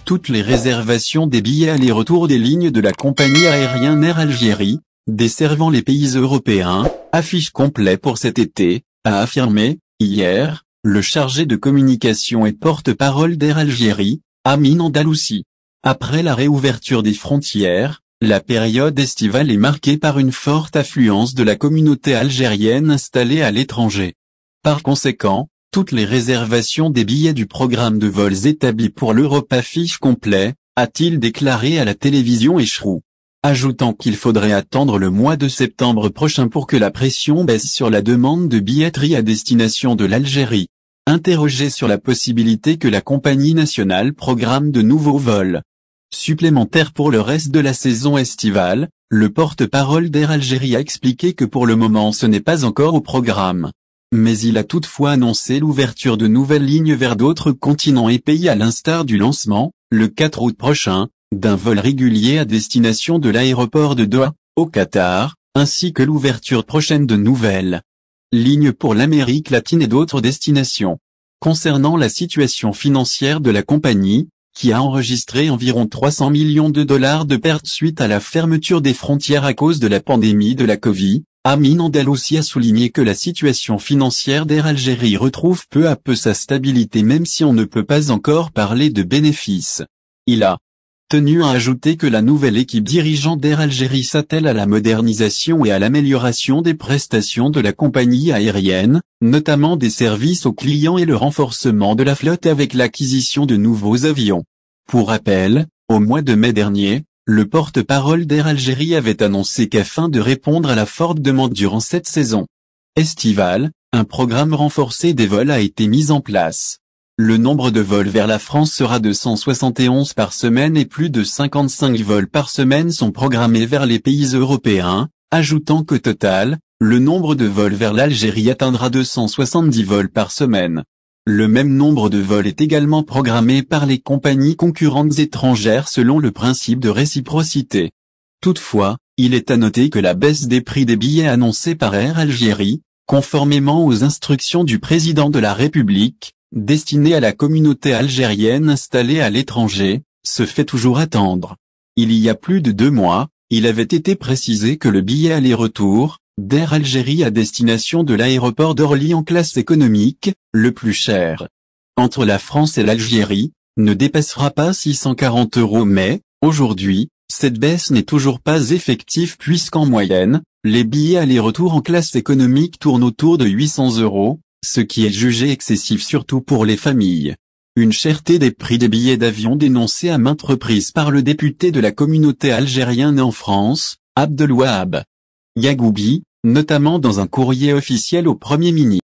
Toutes les réservations des billets aller-retour des lignes de la compagnie aérienne Air Algérie, desservant les pays européens, affichent complet pour cet été, a affirmé, hier, le chargé de communication et porte-parole d'Air Algérie, Amin Andalousi. Après la réouverture des frontières, la période estivale est marquée par une forte affluence de la communauté algérienne installée à l'étranger. Par conséquent, toutes les réservations des billets du programme de vols établis pour l'Europe affichent complet, a-t-il déclaré à la télévision Échrou. Ajoutant qu'il faudrait attendre le mois de septembre prochain pour que la pression baisse sur la demande de billetterie à destination de l'Algérie. Interrogé sur la possibilité que la compagnie nationale programme de nouveaux vols supplémentaires pour le reste de la saison estivale, le porte-parole d'Air Algérie a expliqué que pour le moment ce n'est pas encore au programme. Mais il a toutefois annoncé l'ouverture de nouvelles lignes vers d'autres continents et pays à l'instar du lancement, le 4 août prochain, d'un vol régulier à destination de l'aéroport de Doha, au Qatar, ainsi que l'ouverture prochaine de nouvelles lignes pour l'Amérique latine et d'autres destinations. Concernant la situation financière de la compagnie, qui a enregistré environ 300 millions de dollars de pertes suite à la fermeture des frontières à cause de la pandémie de la Covid, Amin Andalousi a souligné que la situation financière d'Air Algérie retrouve peu à peu sa stabilité même si on ne peut pas encore parler de bénéfices. Il a tenu à ajouter que la nouvelle équipe dirigeante d'Air Algérie s'attelle à la modernisation et à l'amélioration des prestations de la compagnie aérienne, notamment des services aux clients et le renforcement de la flotte avec l'acquisition de nouveaux avions. Pour rappel, au mois de mai dernier, le porte-parole d'Air Algérie avait annoncé qu'afin de répondre à la forte demande durant cette saison estivale, un programme renforcé des vols a été mis en place. Le nombre de vols vers la France sera de 171 par semaine et plus de 55 vols par semaine sont programmés vers les pays européens, ajoutant qu'au total, le nombre de vols vers l'Algérie atteindra 270 vols par semaine. Le même nombre de vols est également programmé par les compagnies concurrentes étrangères selon le principe de réciprocité. Toutefois, il est à noter que la baisse des prix des billets annoncée par Air Algérie, conformément aux instructions du président de la République, destinée à la communauté algérienne installée à l'étranger, se fait toujours attendre. Il y a plus de 2 mois, il avait été précisé que le billet aller-retour d'Air Algérie à destination de l'aéroport d'Orly en classe économique, le plus cher entre la France et l'Algérie, ne dépassera pas 640 € mais, aujourd'hui, cette baisse n'est toujours pas effective puisqu'en moyenne, les billets aller-retour en classe économique tournent autour de 800 €, ce qui est jugé excessif surtout pour les familles. Une cherté des prix des billets d'avion dénoncée à maintes reprises par le député de la communauté algérienne en France, Abdelwahab Yagoubi, notamment dans un courrier officiel au Premier ministre.